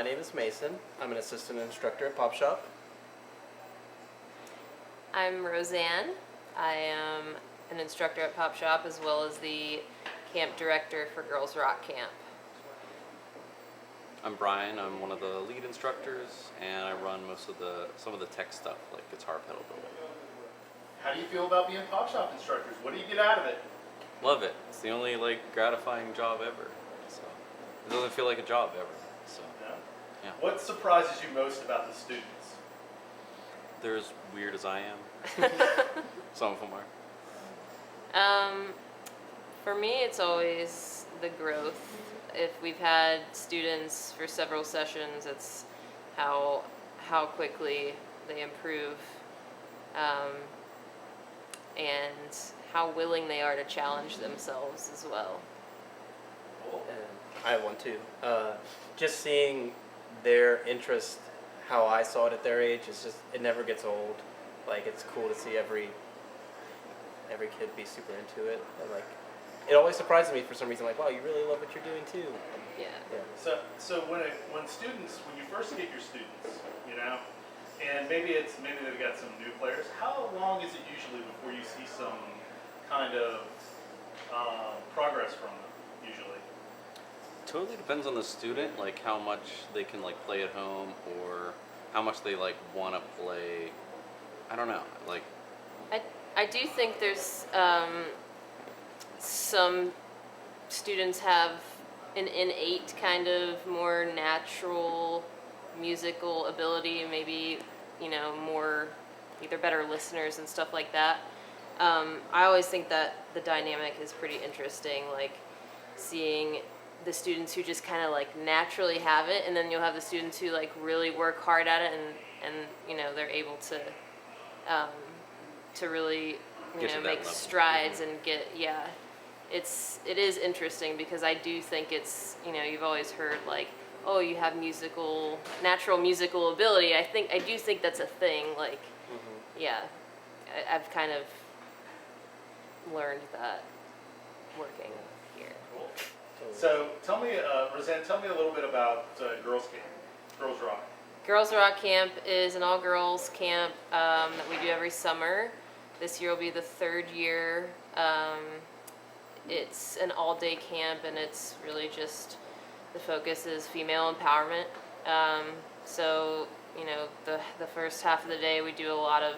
name is Mason. I'm an assistant instructor at PopShop. I'm Roseanne. I am an instructor at PopShop as well as the camp director for Girls Rock Camp. I'm Brian. I'm one of the lead instructors, and I run some of the tech stuff like guitar pedal building. How do you feel about being PopShop instructors? What do you get out of it? Love it. It's the only gratifying job ever. So it doesn't feel like a job ever. So yeah. What surprises you most about the students? They're as weird as I am. Some of them are. For me, it's always the growth. If we've had students for several sessions, it's how quickly they improve, and how willing they are to challenge themselves as well. And I have one too. Just seeing their interest, how I saw it at their age, it never gets old. Like, it's cool to see every kid be super into it. And it always surprises me for some reason. Like, wow, you really love what you're doing too. Yeah. So when you first get your students, and maybe they've got some new players. How long is it usually before you see some kind of progress from them? Usually. Totally depends on the student, like how much they can play at home or how much they want to play. I don't know. I do think there's some students have an innate kind of more natural musical ability, maybe more either better listeners and stuff like that. I always think that the dynamic is pretty interesting, seeing the students who just kind of naturally have it, and then you'll have the students who really work hard at it and they're able to really make strides and get it is interesting because I do think it's you've always heard oh, you have natural musical ability. I do think that's a thing. I've kind of learned that working here. Cool. So tell me, Roseanne, a little bit about Girls Rock. Girls Rock Camp is an all-girls camp that we do every summer. This year will be the third year. It's an all-day camp, and it's really just the focus is female empowerment. So the first half of the day we do a lot of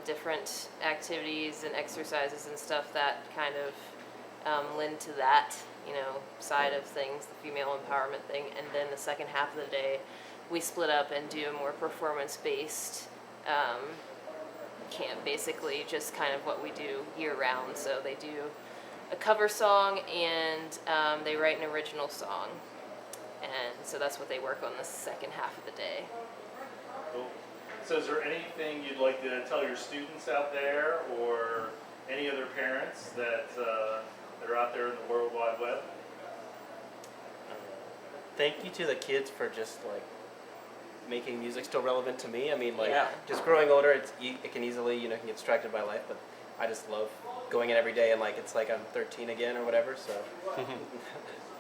different activities and exercises and stuff that kind of lend to that side of things, the female empowerment thing. And then the second half of the day we split up and do a more performance-based camp, basically just kind of what we do year-round. So they do a cover song and they write an original song, and so that's what they work on the second half of the day. Cool. So is there anything you'd like to tell your students out there or any other parents that are out there in the World Wide Web? Thank you to the kids for just making music still relevant to me. I mean, Yeah. just growing older, it can easily can get distracted by life, but I just love going in every day and it's like I'm 13 again or whatever. So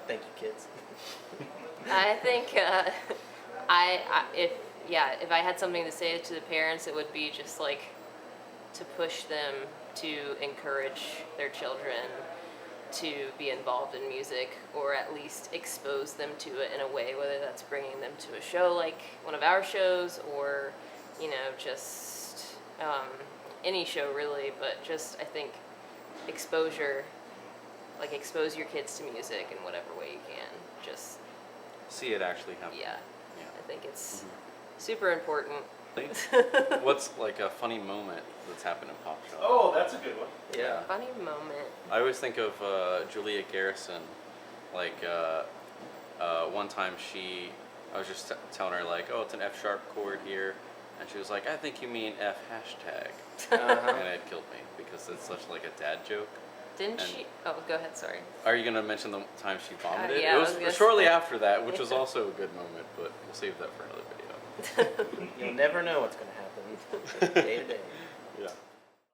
thank you, kids. I think if I had something to say to the parents, it would be just to push them to encourage their children to be involved in music, or at least expose them to it in a way, whether that's bringing them to a show like one of our shows, or just any show really. But just I think exposure, expose your kids to music in whatever way you can. Just See it actually happen. yeah. I think it's super important. What's a funny moment that's happened in PopShop? Oh, that's a good one. Yeah. Funny moment. I always think of Julia Garrison. One time I was just telling her oh, it's an F sharp chord here, and she was like, I think you mean F hashtag. And it killed me because it's such a dad joke. Didn't she? Oh, go ahead. Sorry. Are you gonna mention the time she vomited? Yeah, it was shortly after that, which was also a good moment, but we'll save that for another video. You'll never know what's going to happen day to day. Yeah.